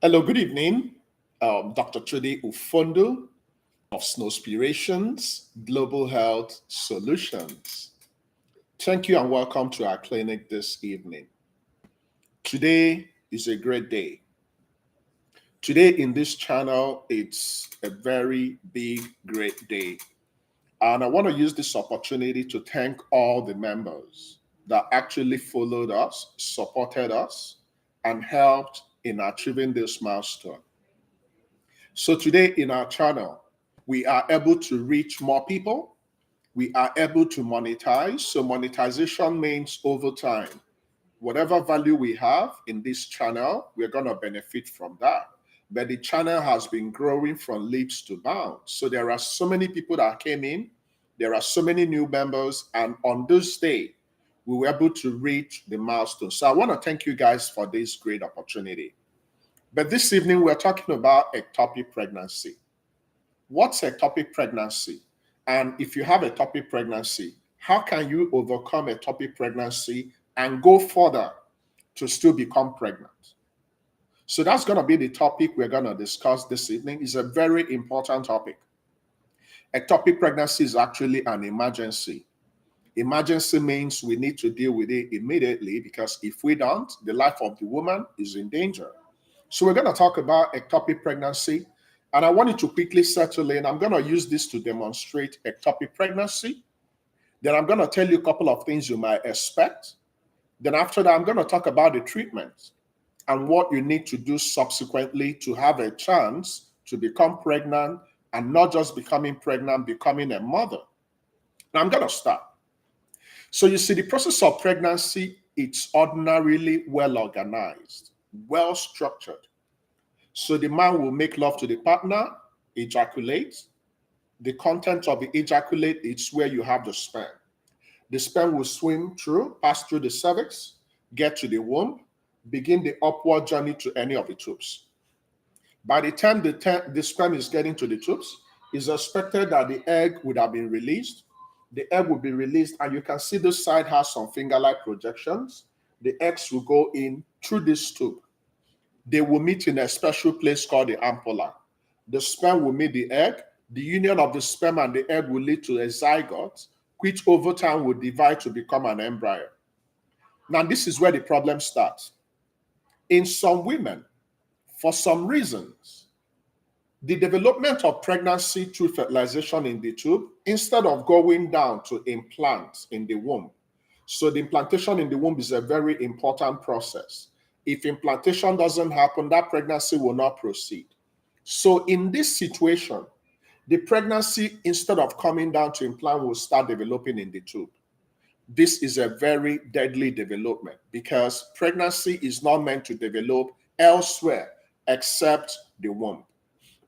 Hello, good evening. Dr. Chudi Ufondo of Snowspirations Global Health Solutions. Thank you and welcome to our clinic this evening. Today is a great day. Today in this channel, it's a very big, great day. And I want to use this opportunity to thank all the members that actually followed us, supported us, and helped in achieving this milestone. So today in our channel, we are able to reach more people. We are able to monetize. So monetization means over time, whatever value we have in this channel, we're going to benefit from that. But the channel has been growing from leaps to bounds. So there are so many people that came in. There are so many new members. And on this day, we were able to reach the milestone. So I want to thank you guys for this great opportunity. But this evening, we're talking about ectopic pregnancy. What's ectopic pregnancy? And if you have ectopic pregnancy, how can you overcome ectopic pregnancy and go further to still become pregnant? So that's going to be the topic we're going to discuss this evening. It's a very important topic. Ectopic pregnancy is actually an emergency. Emergency means we need to deal with it immediately because if we don't, the life of the woman is in danger. So we're going to talk about ectopic pregnancy, and I want you to quickly settle in. I'm going to use this to demonstrate ectopic pregnancy. Then I'm going to tell you a couple of things you might expect. Then after that, I'm going to talk about the treatment and what you need to do subsequently to have a chance to become pregnant, and not just becoming pregnant, becoming a mother. Now I'm going to start. So you see, the process of pregnancy, it's ordinarily well organized, well structured. So the man will make love to the partner, ejaculate. The content of the ejaculate is where you have the sperm. The sperm will swim through, pass through the cervix, get to the womb, begin the upward journey to any of the tubes. By the time the sperm is getting to the tubes, it's expected that the egg would have been released. The egg will be released, and you can see this side has some finger-like projections. The eggs will go in through this tube. They will meet in a special place called the ampulla. The sperm will meet the egg. The union of the sperm and the egg will lead to a zygote, which over time will divide to become an embryo. Now, this is where the problem starts. In some women, for some reasons, the development of pregnancy through fertilization in the tube, instead of going down to implant in the womb. So the implantation in the womb is a very important process. If implantation doesn't happen, that pregnancy will not proceed. So in this situation, the pregnancy, instead of coming down to implant, will start developing in the tube. This is a very deadly development because pregnancy is not meant to develop elsewhere except the womb.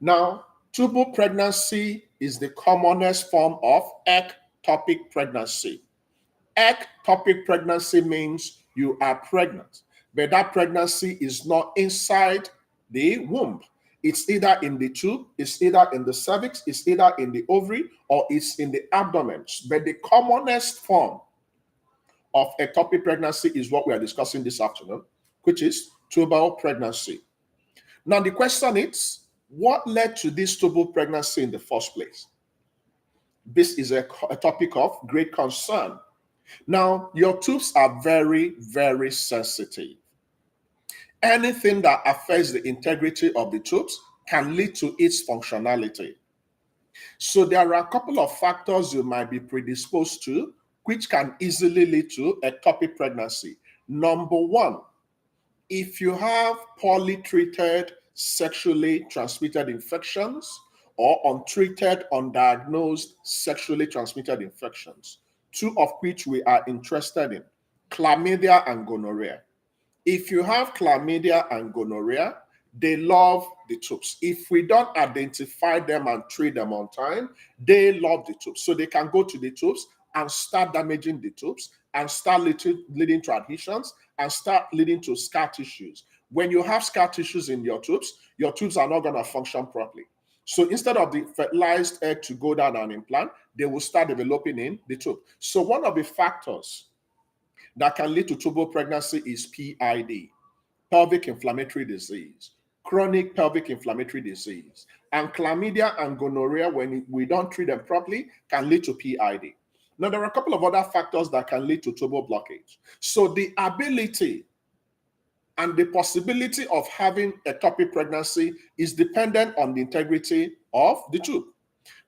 Now, tubal pregnancy is the commonest form of ectopic pregnancy. Ectopic pregnancy means you are pregnant, but that pregnancy is not inside the womb. It's either in the tube, it's either in the cervix, it's either in the ovary, or it's in the abdomen. But the commonest form of ectopic pregnancy is what we are discussing this afternoon, which is tubal pregnancy. Now, the question is, what led to this tubal pregnancy in the first place? This is a topic of great concern. Now, your tubes are very, very sensitive. Anything that affects the integrity of the tubes can lead to its functionality. So there are a couple of factors you might be predisposed to, which can easily lead to ectopic pregnancy. Number one, if you have poorly treated sexually transmitted infections or untreated, undiagnosed sexually transmitted infections, two of which we are interested in, chlamydia and gonorrhea. If you have chlamydia and gonorrhea, they love the tubes. If we don't identify them and treat them on time, they love the tubes. So they can go to the tubes and start damaging the tubes and start leading to adhesions and start leading to scar tissues. When you have scar tissues in your tubes are not going to function properly. So instead of the fertilized egg to go down and implant, they will start developing in the tube. So one of the factors that can lead to tubal pregnancy is PID, pelvic inflammatory disease, chronic pelvic inflammatory disease. And chlamydia and gonorrhea, when we don't treat them properly, can lead to PID. Now, there are a couple of other factors that can lead to tubal blockage. So the ability and the possibility of having ectopic pregnancy is dependent on the integrity of the tube.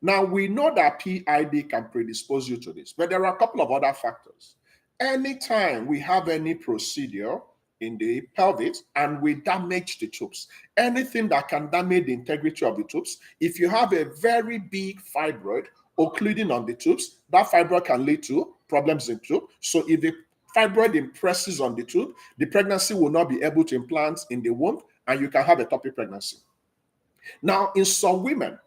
Now, we know that PID can predispose you to this, but there are a couple of other factors. Anytime we have any procedure in the pelvis and we damage the tubes, anything that can damage the integrity of the tubes, if you have a very big fibroid occluding on the tubes, that fibroid can lead to problems in the tube. So if the fibroid impresses on the tube, the pregnancy will not be able to implant in the womb, and you can have ectopic pregnancy. Now, in some women,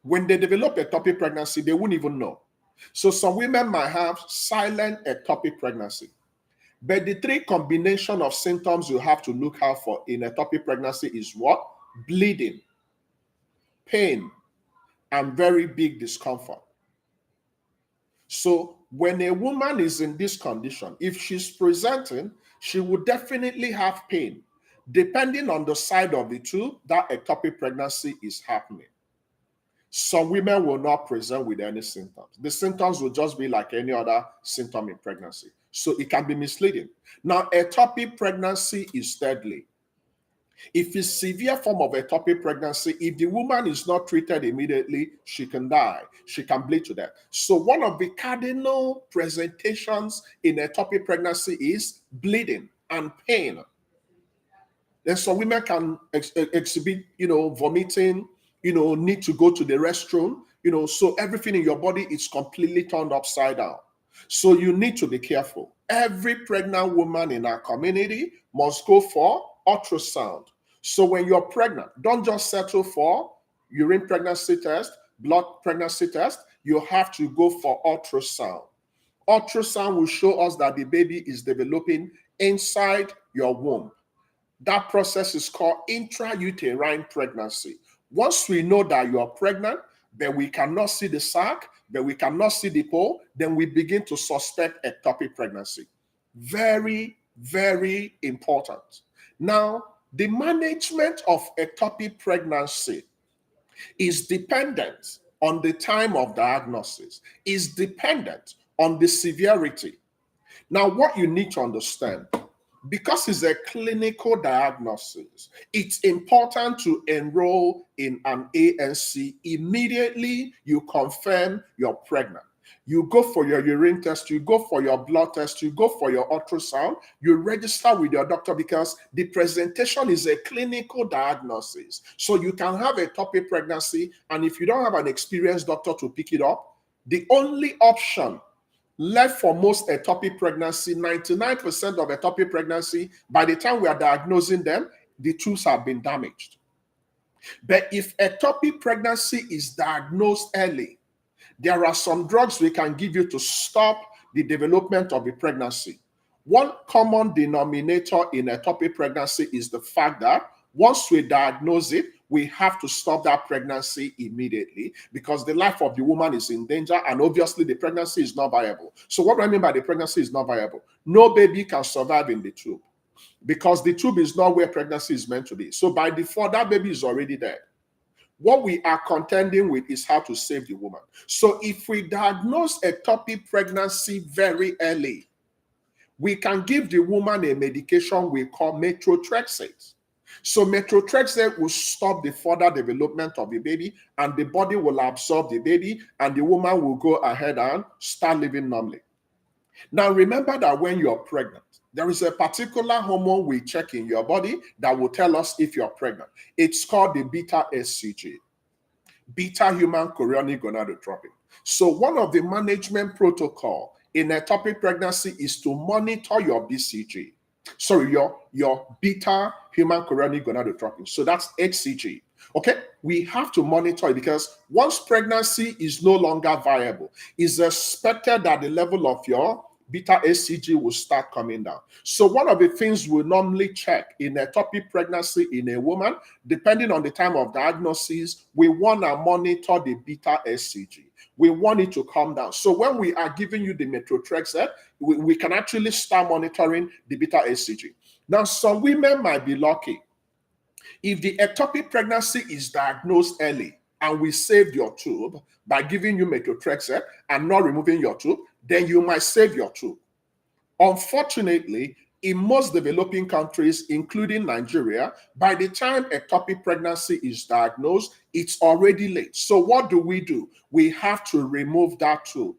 when they develop ectopic pregnancy, they won't even know. So some women might have silent ectopic pregnancy. But the three combination of symptoms you have to look out for in ectopic pregnancy is what? Bleeding, pain, and very big discomfort. So when a woman is in this condition, if she's presenting, she will definitely have pain. Depending on the side of the tube, that ectopic pregnancy is happening. Some women will not present with any symptoms. The symptoms will just be like any other symptom in pregnancy. So it can be misleading. Now, ectopic pregnancy is deadly. If it's severe form of ectopic pregnancy, if the woman is not treated immediately, she can die. She can bleed to death. So one of the cardinal presentations in ectopic pregnancy is bleeding and pain. Then some women can exhibit, vomiting, need to go to the restroom, so everything in your body is completely turned upside down. So you need to be careful. Every pregnant woman in our community must go for ultrasound. So when you're pregnant, don't just settle for urine pregnancy test, blood pregnancy test. You have to go for ultrasound. Ultrasound will show us that the baby is developing inside your womb. That process is called intrauterine pregnancy. Once we know that you are pregnant, but we cannot see the sac, but we cannot see the pole, then we begin to suspect ectopic pregnancy. Very, very important. Now, the management of ectopic pregnancy is dependent on the time of diagnosis, is dependent on the severity. Now, what you need to understand, because it's a clinical diagnosis, it's important to enroll in an ANC immediately you confirm you're pregnant. You go for your urine test, you go for your blood test, you go for your ultrasound, you register with your doctor because the presentation is a clinical diagnosis. So you can have ectopic pregnancy, and if you don't have an experienced doctor to pick it up, the only option left for most ectopic pregnancy, 99% of ectopic pregnancy, by the time we are diagnosing them, the tubes have been damaged. But if ectopic pregnancy is diagnosed early, there are some drugs we can give you to stop the development of the pregnancy. One common denominator in ectopic pregnancy is the fact that once we diagnose it, we have to stop that pregnancy immediately because the life of the woman is in danger, and obviously the pregnancy is not viable. So what do I mean by the pregnancy is not viable? No baby can survive in the tube because the tube is not where pregnancy is meant to be. So by default, that baby is already dead. What we are contending with is how to save the woman. So if we diagnose ectopic pregnancy very early, we can give the woman a medication we call methotrexate. So methotrexate will stop the further development of the baby, and the body will absorb the baby, and the woman will go ahead and start living normally. Now remember that when you're pregnant, there is a particular hormone we check in your body that will tell us if you're pregnant. It's called the beta HCG, beta human chorionic gonadotropin. So one of the management protocol in ectopic pregnancy is to monitor your BCG. Sorry, your beta human chorionic gonadotropin. So that's HCG. Okay, we have to monitor it because once pregnancy is no longer viable, it's expected that the level of your beta HCG will start coming down. So one of the things we normally check in ectopic pregnancy in a woman, depending on the time of diagnosis, we want to monitor the beta HCG. We want it to come down. So when we are giving you the methotrexate, we can actually start monitoring the beta HCG. Now, some women might be lucky If the ectopic pregnancy is diagnosed early and we saved your tube by giving you methotrexate and not removing your tube, then you might save your tube. Unfortunately, in most developing countries, including Nigeria, by the time ectopic pregnancy is diagnosed, it's already late. So what do? We have to remove that tube.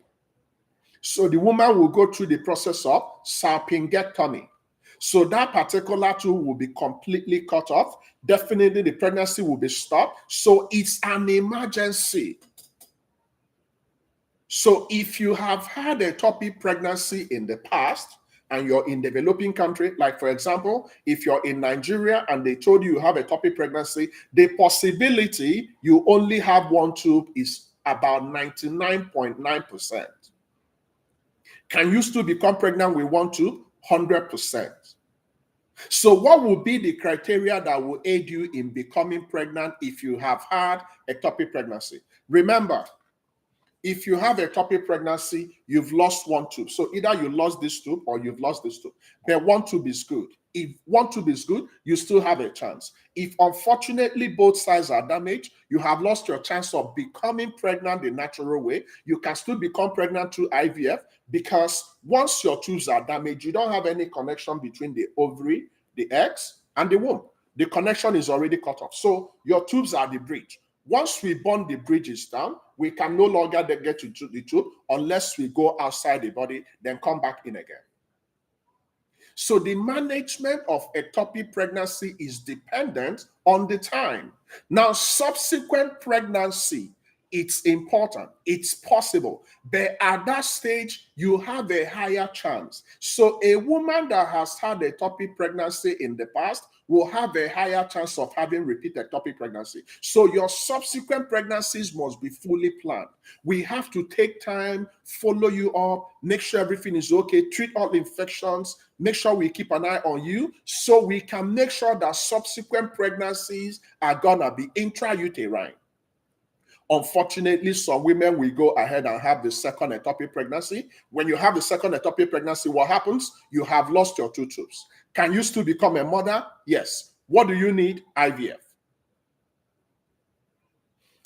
So the woman will go through the process of salpingectomy. So that particular tube will be completely cut off. Definitely the pregnancy will be stopped. So it's an emergency. So if you have had a ectopic pregnancy in the past and you're in developing country, like for example, if you're in Nigeria and they told you have a ectopic pregnancy, the possibility you only have one tube is about 99.9%. Can you still become pregnant with one tube? 100%. So what will be the criteria that will aid you in becoming pregnant if you have had a ectopic pregnancy? Remember, if you have a ectopic pregnancy, you've lost one tube. So either you lost this tube or you've lost this tube. But one tube is good. If one tube is good, you still have a chance. If unfortunately both sides are damaged, you have lost your chance of becoming pregnant the natural way. You can still become pregnant through IVF because once your tubes are damaged, you don't have any connection between the ovary, the eggs, and the womb. The connection is already cut off. So your tubes are the bridge. Once we burn the bridges down, we can no longer get to the tube unless we go outside the body, then come back in again. So the management of ectopic pregnancy is dependent on the time. Now, subsequent pregnancy, it's important, it's possible, but at that stage, you have a higher chance. So a woman that has had ectopic pregnancy in the past will have a higher chance of having repeat ectopic pregnancy. So your subsequent pregnancies must be fully planned. We have to take time, follow you up, make sure everything is okay, treat all infections, make sure we keep an eye on you so we can make sure that subsequent pregnancies are gonna be intrauterine. Unfortunately, some women will go ahead and have the second ectopic pregnancy. When you have the second ectopic pregnancy, what happens? You have lost your two tubes. Can you still become a mother? Yes. What do you need? IVF.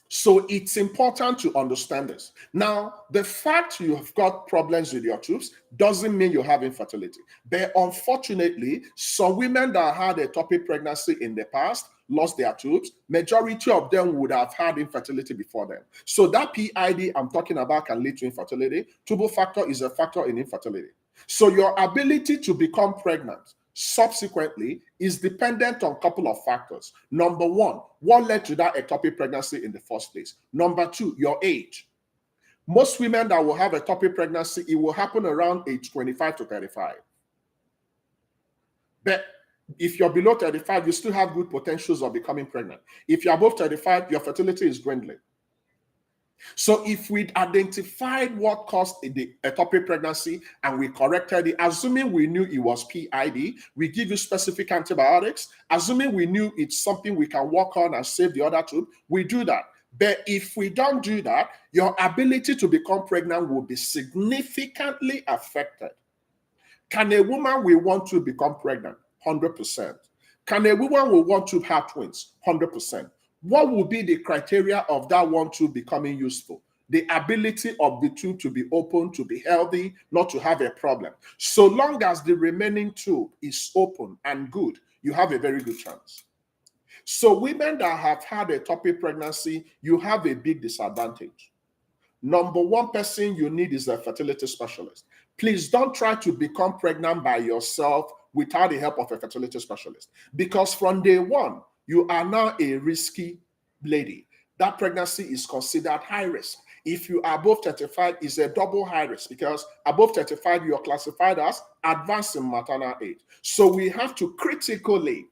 So it's important to understand this. Now, the fact you have got problems with your tubes doesn't mean you have infertility. But unfortunately, some women that had a ectopic pregnancy in the past lost their tubes. Majority of them would have had infertility before them. So that PID I'm talking about can lead to infertility. Tubal factor is a factor in infertility. So your ability to become pregnant subsequently is dependent on a couple of factors. Number one, what led to that ectopic pregnancy in the first place? Number two, your age. Most women that will have ectopic pregnancy, it will happen around age 25 to 35. But if you're below 35, you still have good potentials of becoming pregnant. If you're above 35, your fertility is dwindling. So if we identified what caused the ectopic pregnancy and we corrected it, assuming we knew it was PID, we give you specific antibiotics. Assuming we knew it's something we can work on and save the other tube, we do that. But if we don't do that, your ability to become pregnant will be significantly affected. Can a woman will want to become pregnant? 100%. Can a woman will want to have twins? 100%. What will be the criteria of that one tube becoming useful? The ability of the tube to be open, to be healthy, not to have a problem. So long as the remaining tube is open and good, you have a very good chance. So women that have had a ectopic pregnancy, you have a big disadvantage. Number one person you need is a fertility specialist. Please don't try to become pregnant by yourself without the help of a fertility specialist. Because from day one, you are now a risky lady. That pregnancy is considered high risk. If you are above 35, it's a double high risk because above 35, you are classified as advanced in maternal age. So we have to critically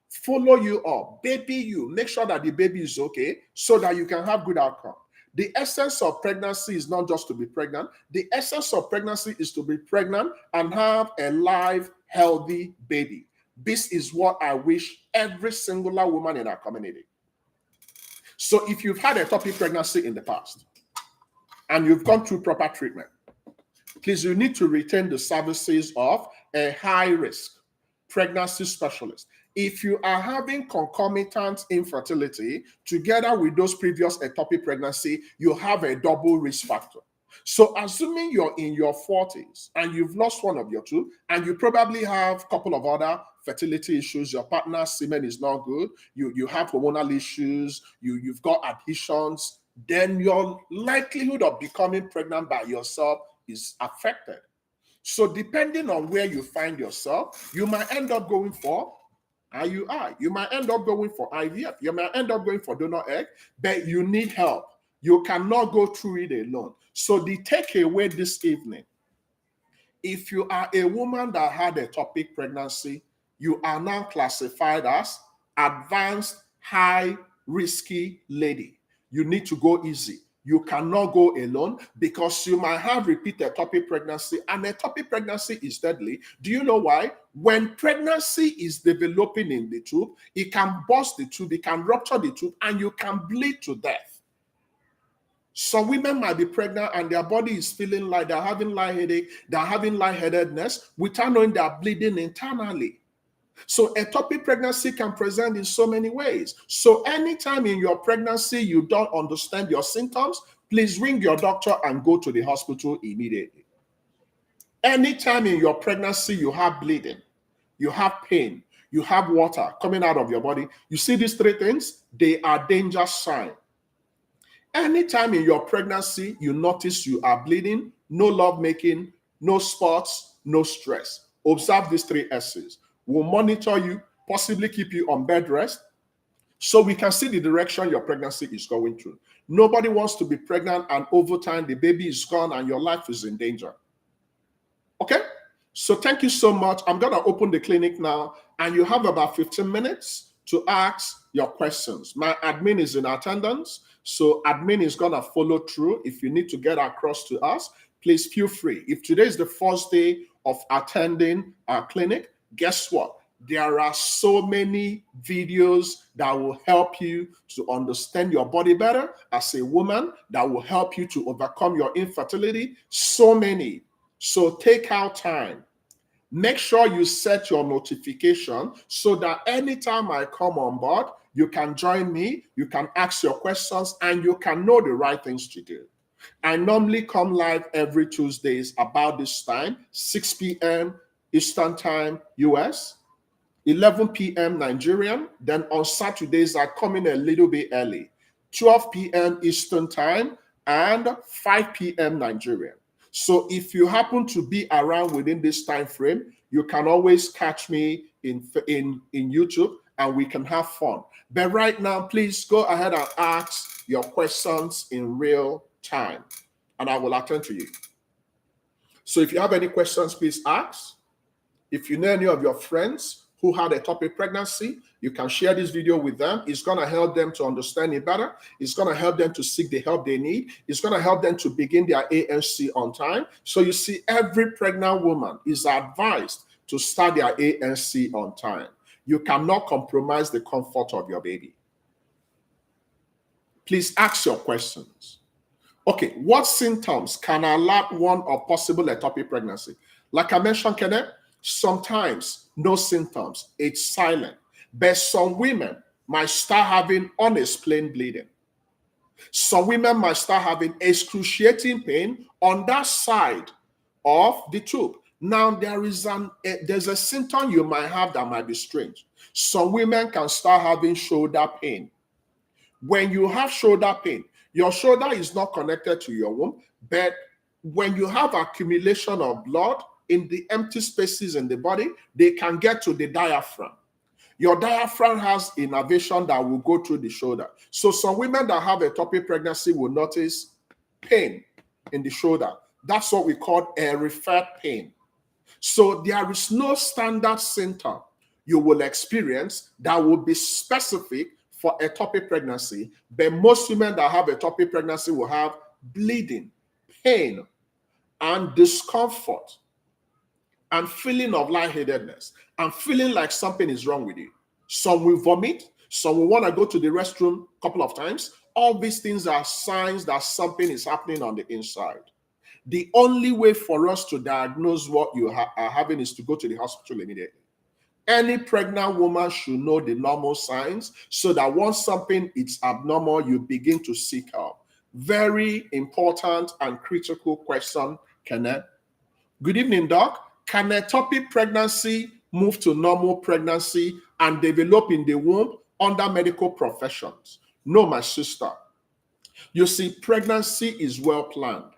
follow you up, baby you, make sure that the baby is okay so that you can have good outcome. The essence of pregnancy is not just to be pregnant. The essence of pregnancy is to be pregnant and have a live, healthy baby. This is what I wish every singular woman in our community. So if you've had a ectopic pregnancy in the past and you've gone through proper treatment, please, you need to retain the services of a high-risk pregnancy specialist. If you are having concomitant infertility together with those previous ectopic pregnancy, you have a double risk factor. So assuming you're in your 40s and you've lost one of your two, and you probably have a couple of other fertility issues, your partner's semen is not good, you have hormonal issues, you've got adhesions, then your likelihood of becoming pregnant by yourself is affected. So depending on where you find yourself, you might end up going for IUI. You might end up going for IVF. You might end up going for donor egg, but you need help. You cannot go through it alone. So the takeaway this evening, if you are a woman that had a ectopic pregnancy, you are now classified as advanced, high, risky lady. You need to go easy. You cannot go alone because you might have repeated ectopic pregnancy, and ectopic pregnancy is deadly. Do you know why? When pregnancy is developing in the tube, it can burst the tube, it can rupture the tube, and you can bleed to death. Some women might be pregnant and their body is feeling like they're having light headache, they're having lightheadedness without knowing they're bleeding internally. So ectopic pregnancy can present in so many ways. So anytime in your pregnancy you don't understand your symptoms, please ring your doctor and go to the hospital immediately. Anytime in your pregnancy you have bleeding, you have pain, you have water coming out of your body, you see these three things, they are danger signs. Anytime in your pregnancy you notice you are bleeding, no love making, no spots, no stress, observe these three S's. We'll monitor you, possibly keep you on bed rest, so we can see the direction your pregnancy is going through. Nobody wants to be pregnant and over time the baby is gone and your life is in danger. Okay? So thank you so much. I'm going to open the clinic now, and you have about 15 minutes to ask your questions. My admin is in attendance, so admin is going to follow through. If you need to get across to us, please feel free. If today is the first day of attending our clinic, guess what? There are so many videos that will help you to understand your body better as a woman, that will help you to overcome your infertility. So many. So take out time. Make sure you set your notification so that anytime I come on board, you can join me, you can ask your questions, and you can know the right things to do. I normally come live every Tuesdays about this time, 6 p.m. Eastern Time, US, 11 p.m. Nigerian. Then on Saturdays, I come in a little bit early, 12 p.m. Eastern Time and 5 p.m. Nigerian. So if you happen to be around within this time frame, you can always catch me in YouTube and we can have fun. But right now, please go ahead and ask your questions in real time and I will attend to you. So if you have any questions, please ask. If you know any of your friends who had a ectopic pregnancy, you can share this video with them. It's going to help them to understand it better. It's going to help them to seek the help they need. It's going to help them to begin their ANC on time. So you see, every pregnant woman is advised to start their ANC on time. You cannot compromise the comfort of your baby. Please ask your questions. Okay, what symptoms can alert one of possible ectopic pregnancy? Like I mentioned, Kenneth, sometimes no symptoms, it's silent. But some women might start having unexplained bleeding. Some women might start having excruciating pain on that side of the tube. Now, there's a symptom you might have that might be strange. Some women can start having shoulder pain. When you have shoulder pain, your shoulder is not connected to your womb, but when you have accumulation of blood in the empty spaces in the body, they can get to the diaphragm. Your diaphragm has innervation that will go through the shoulder. So some women that have ectopic pregnancy will notice pain in the shoulder. That's what we call a referred pain. So there is no standard symptom you will experience that will be specific for ectopic pregnancy, but most women that have ectopic pregnancy will have bleeding, pain, and discomfort, and feeling of lightheadedness, and feeling like something is wrong with you. Some will vomit, some will want to go to the restroom a couple of times. All these things are signs that something is happening on the inside. The only way for us to diagnose what you are having is to go to the hospital immediately. Any pregnant woman should know the normal signs so that once something is abnormal, you begin to seek help. Very important and critical question, Kenneth. Good evening, Doc. Can ectopic pregnancy move to normal pregnancy and develop in the womb under medical professions? No, my sister. You see, pregnancy is well planned.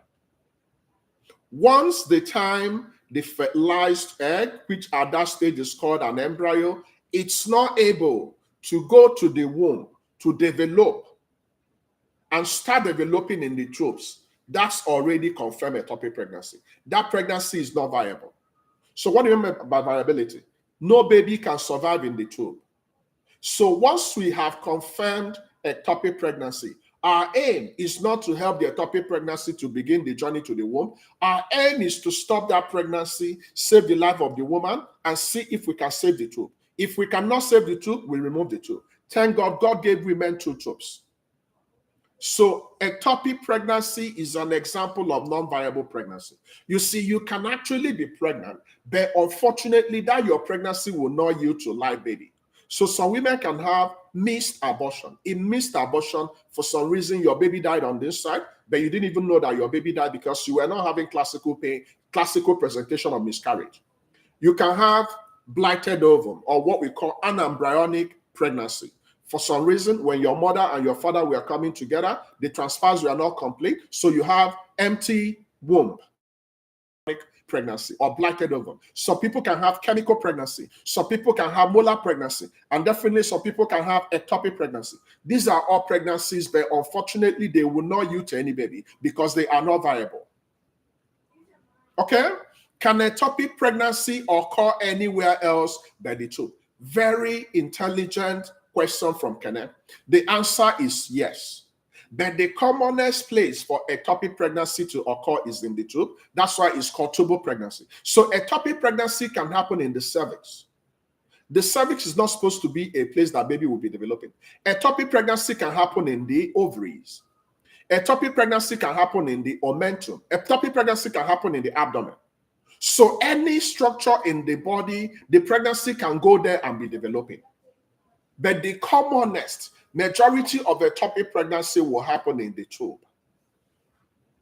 Once the time the fertilized egg, which at that stage is called an embryo, it's not able to go to the womb to develop and start developing in the tubes, that's already confirmed ectopic pregnancy. That pregnancy is not viable. So what do you mean by viability? No baby can survive in the tube. So once we have confirmed ectopic pregnancy, our aim is not to help the ectopic pregnancy to begin the journey to the womb. Our aim is to stop that pregnancy, save the life of the woman, and see if we can save the tube. If we cannot save the tube, we remove the tube. Thank God, God gave women 2 tubes. So ectopic pregnancy is an example of non-viable pregnancy. You see, you can actually be pregnant, but unfortunately, that your pregnancy will not yield to a live baby. So some women can have missed abortion. In missed abortion, for some reason, your baby died on this side, but you didn't even know that your baby died because you were not having classical pain, classical presentation of miscarriage. You can have blighted ovum, or what we call anembryonic pregnancy. For some reason, when your mother and your father were coming together, the transfers were not complete, so you have empty womb pregnancy or blighted ovum. Some people can have chemical pregnancy. Some people can have molar pregnancy. And definitely some people can have ectopic pregnancy. These are all pregnancies, but unfortunately, they will not yield to any baby because they are not viable. Okay? Can ectopic pregnancy occur anywhere else but the tube? Very intelligent question from Kenneth. The answer is yes. But the commonest place for ectopic pregnancy to occur is in the tube. That's why it's called tubal pregnancy. So ectopic pregnancy can happen in the cervix. The cervix is not supposed to be a place that baby will be developing. Ectopic pregnancy can happen in the ovaries. Ectopic pregnancy can happen in the omentum. Ectopic pregnancy can happen in the abdomen. So any structure in the body, the pregnancy can go there and be developing. But the commonest majority of ectopic pregnancy will happen in the tube.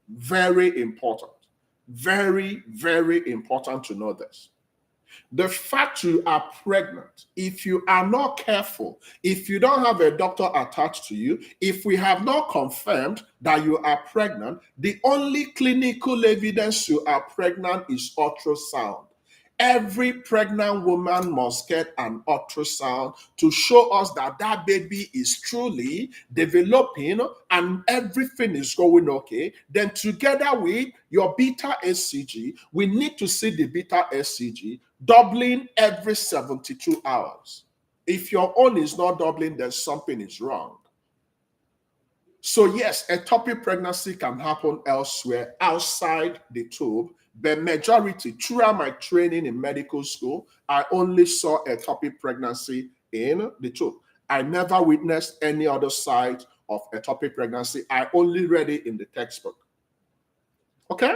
Very important. Very, very important to know this. The fact you are pregnant, if you are not careful, if you don't have a doctor attached to you, if we have not confirmed that you are pregnant, the only clinical evidence you are pregnant is ultrasound. Every pregnant woman must get an ultrasound to show us that that baby is truly developing and everything is going okay. Then together with your beta HCG, we need to see the beta HCG doubling every 72 hours. If your own is not doubling, then something is wrong. So yes, ectopic pregnancy can happen elsewhere outside the tube, but majority, throughout my training in medical school, I only saw ectopic pregnancy in the tube. I never witnessed any other side of ectopic pregnancy. I only read it in the textbook. Okay?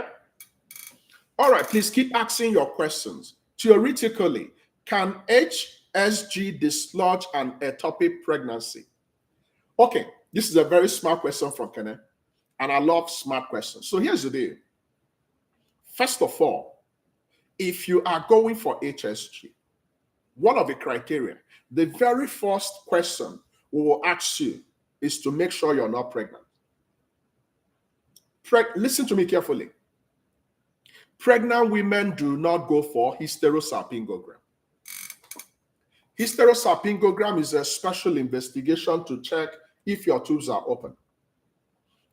All right, please keep asking your questions. Theoretically, can HSG dislodge an ectopic pregnancy? Okay, this is a very smart question from Kenneth, and I love smart questions. So here's the deal. First of all, if you are going for HSG, one of the criteria, the very first question we will ask you is to make sure you're not pregnant. Listen to me carefully. Pregnant women do not go for hysterosalpingogram. Hysterosalpingogram is a special investigation to check if your tubes are open.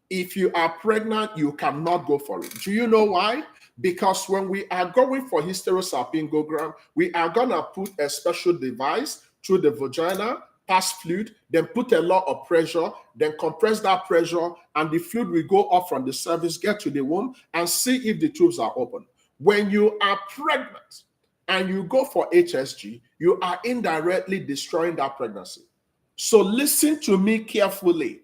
If you are pregnant, you cannot go for it. Do you know why? Because when we are going for hysterosalpingogram, we are going to put a special device through the vagina, pass fluid, then put a lot of pressure, then compress that pressure, and the fluid will go up from the cervix, get to the womb, and see if the tubes are open. When you are pregnant and you go for HSG, you are indirectly destroying that pregnancy. So listen to me carefully.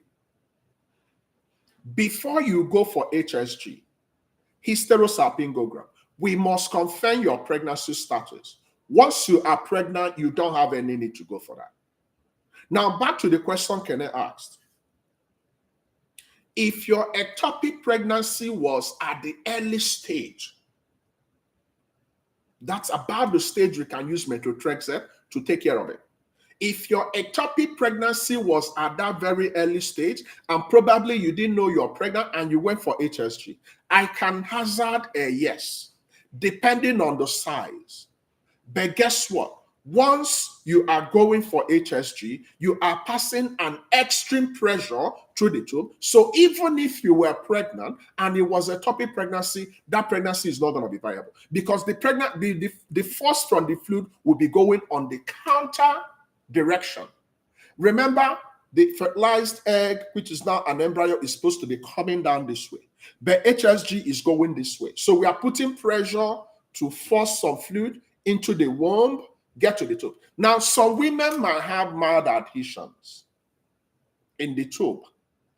Before you go for HSG, hysterosalpingogram, we must confirm your pregnancy status. Once you are pregnant, you don't have any need to go for that. Now, back to the question Kene asked. If your ectopic pregnancy was at the early stage, that's about the stage we can use methotrexate to take care of it. If your ectopic pregnancy was at that very early stage, and probably you didn't know you're pregnant and you went for HSG, I can hazard a yes, depending on the size. But guess what? Once you are going for HSG, you are passing an extreme pressure through the tube. So even if you were pregnant and it was a ectopic pregnancy, that pregnancy is not going to be viable because the force from the fluid will be going on the counter direction. Remember, the fertilized egg, which is now an embryo, is supposed to be coming down this way, but HSG is going this way. So we are putting pressure to force some fluid into the womb, get to the tube. Now, some women might have mild adhesions in the tube,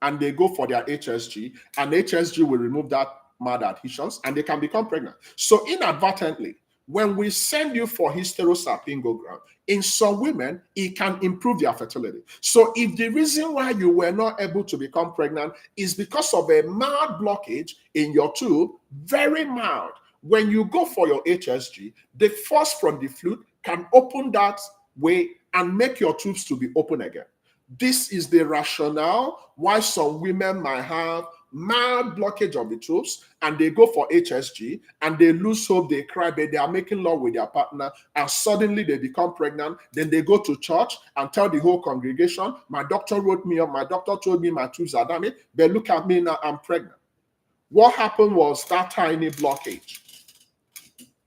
and they go for their HSG, and HSG will remove that mild adhesions, and they can become pregnant. So inadvertently, when we send you for hysterosalpingogram, in some women, it can improve their fertility. So if the reason why you were not able to become pregnant is because of a mild blockage in your tube, very mild, when you go for your HSG, the force from the fluid can open that way and make your tubes to be open again. This is the rationale why some women might have mild blockage of the tubes and they go for HSG and they lose hope, they cry, but they are making love with their partner and suddenly they become pregnant. Then they go to church and tell the whole congregation, my doctor wrote me up, my doctor told me my tubes are damaged, but look at me now, I'm pregnant. What happened was that tiny blockage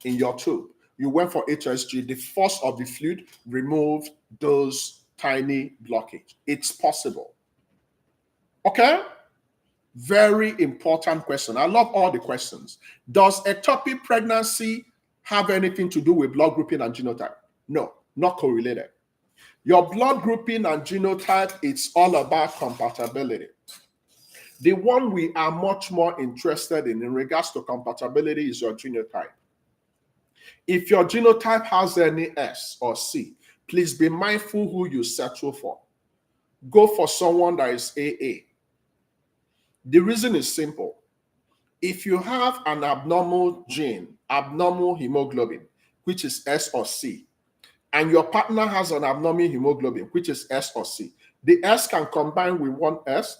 in your tube. You went for HSG, the force of the fluid removed those tiny blockage. It's possible. Okay? Very important question. I love all the questions. Does ectopic pregnancy have anything to do with blood grouping and genotype? No, not correlated. Your blood grouping and genotype, it's all about compatibility. The one we are much more interested in regards to compatibility is your genotype. If your genotype has any S or C, please be mindful who you settle for. Go for someone that is AA. The reason is simple. If you have an abnormal gene, abnormal hemoglobin, which is S or C, and your partner has an abnormal hemoglobin, which is S or C, the S can combine with one S,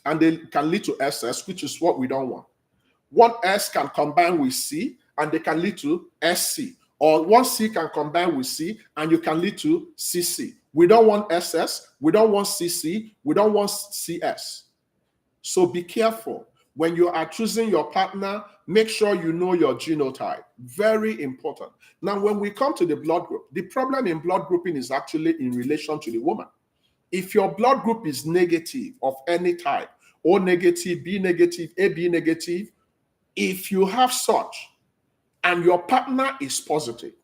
and they can lead to SS, which is what we don't want. One S can combine with C, and they can lead to SC. Or one C can combine with C, and you can lead to CC. We don't want SS, we don't want CC, we don't want CS. So be careful. When you are choosing your partner, make sure you know your genotype. Very important. Now, when we come to the blood group, the problem in blood grouping is actually in relation to the woman. If your blood group is negative of any type, O negative, B negative, AB negative, if you have such and your partner is positive,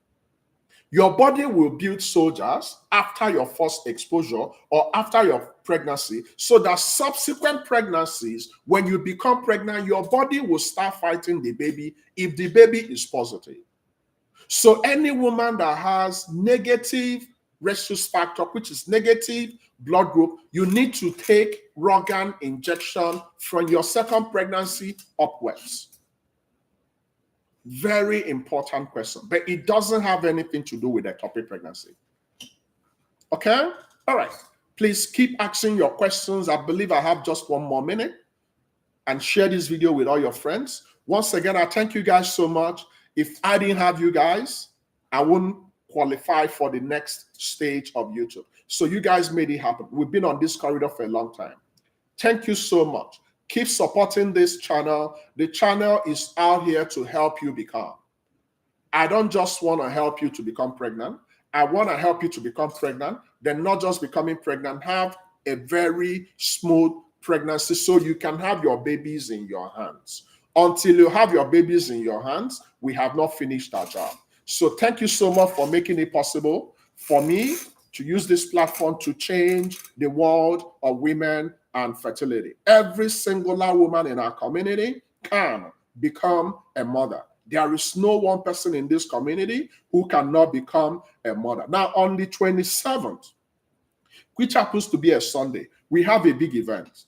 your body will build soldiers after your first exposure or after your pregnancy, so that subsequent pregnancies, when you become pregnant, your body will start fighting the baby if the baby is positive. So any woman that has negative rhesus factor, which is negative blood group, you need to take Rogan injection from your second pregnancy upwards. Very important question, but it doesn't have anything to do with ectopic pregnancy. Okay? All right. Please keep asking your questions. I believe I have just one more minute, and share this video with all your friends. Once again, I thank you guys so much. If I didn't have you guys, I wouldn't qualify for the next stage of YouTube. So you guys made it happen. We've been on this corridor for a long time. Thank you so much. Keep supporting this channel. The channel is out here to help you become. I don't just want to help you to become pregnant. I want to help you to become pregnant, then not just becoming pregnant, have a very smooth pregnancy so you can have your babies in your hands. Until you have your babies in your hands, we have not finished our job. So thank you so much for making it possible for me to use this platform to change the world of women and fertility. Every singular woman in our community can become a mother. There is no one person in this community who cannot become a mother. Now, on the 27th, which happens to be a Sunday, we have a big event,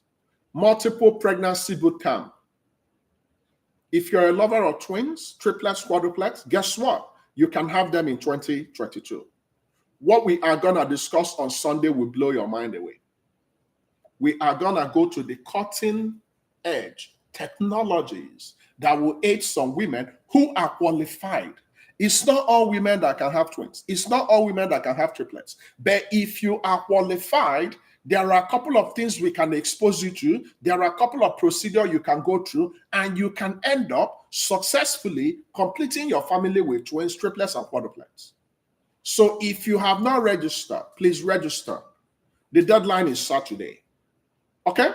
multiple pregnancy boot camp. If you're a lover of twins, triplets, quadruplets, guess what? You can have them in 2022. What we are going to discuss on Sunday will blow your mind away. We are going to go to the cutting edge technologies that will aid some women who are qualified. It's not all women that can have twins. It's not all women that can have triplets. But if you are qualified, there are a couple of things we can expose you to. There are a couple of procedures you can go through, and you can end up successfully completing your family with twins, triplets, and quadruplets. So if you have not registered, please register. The deadline is Saturday. Okay?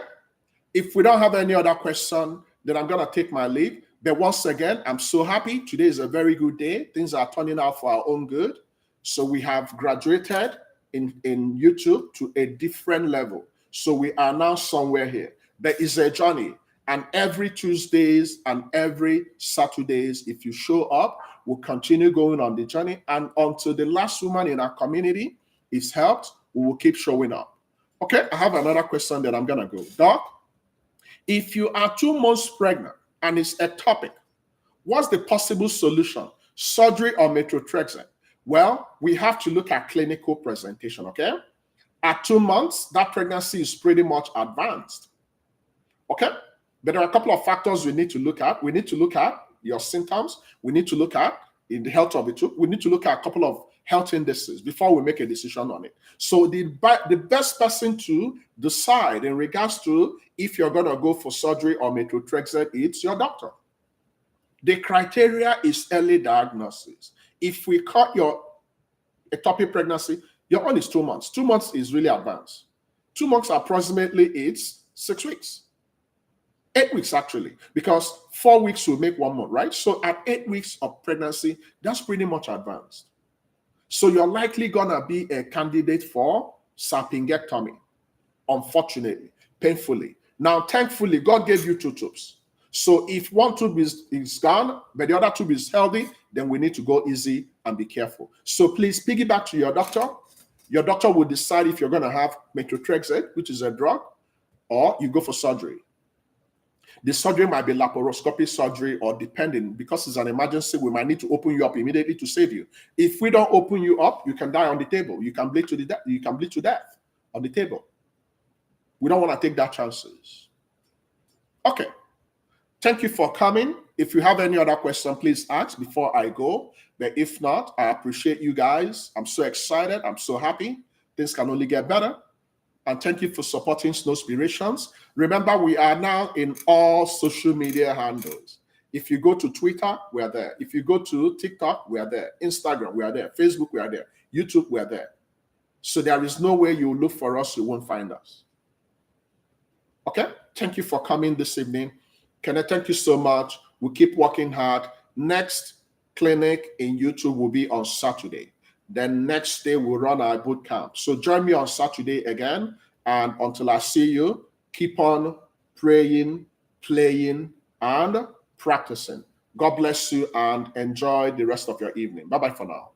If we don't have any other question, then I'm going to take my leave. But once again, I'm so happy. Today is a very good day. Things are turning out for our own good. So we have graduated in YouTube to a different level. So we are now somewhere here. There is a journey. And every Tuesdays and every Saturdays, if you show up, we'll continue going on the journey. And until the last woman in our community is helped, we will keep showing up. Okay, I have another question that I'm going to go. Doc, if you are 2 months pregnant and it's ectopic, what's the possible solution? Surgery or methotrexate? Well, we have to look at clinical presentation, okay? At 2 months, that pregnancy is pretty much advanced, okay? But there are a couple of factors we need to look at. We need to look at your symptoms. We need to look at in the health of the tube. We need to look at a couple of health indices before we make a decision on it. So the best person to decide in regards to if you're going to go for surgery or methotrexate, it's your doctor. The criteria is early diagnosis. If we cut your ectopic pregnancy, your own is 2 months. 2 months is really advanced. 2 months approximately is 6 weeks. 8 weeks actually, because 4 weeks will make 1 month, right? So at 8 weeks of pregnancy, that's pretty much advanced. So you're likely gonna be a candidate for salpingectomy, unfortunately, painfully. Now, thankfully, God gave you 2 tubes. So if one tube is gone, but the other tube is healthy, then we need to go easy and be careful. So please piggyback to your doctor. Your doctor will decide if you're gonna have methotrexate, which is a drug, or you go for surgery. The surgery might be laparoscopic surgery, or depending, because it's an emergency, we might need to open you up immediately to save you. If we don't open you up, you can die on the table. You can bleed to death on the table. We don't want to take that chances. Okay. Thank you for coming. If you have any other question, please ask before I go. But if not, I appreciate you guys. I'm so excited. I'm so happy. Things can only get better. And thank you for supporting Snowspirations. Remember, we are now in all social media handles. If you go to Twitter, we are there. If you go to TikTok, we are there. Instagram, we are there. Facebook, we are there. YouTube, we are there. So there is no way you look for us, you won't find us. Okay? Thank you for coming this evening. Kenneth, thank you so much. We'll keep working hard. Next clinic in YouTube will be on Saturday. Then next day, we'll run our boot camp. So join me on Saturday again. And until I see you, keep on praying, playing, and practicing. God bless you and enjoy the rest of your evening. Bye-bye for now.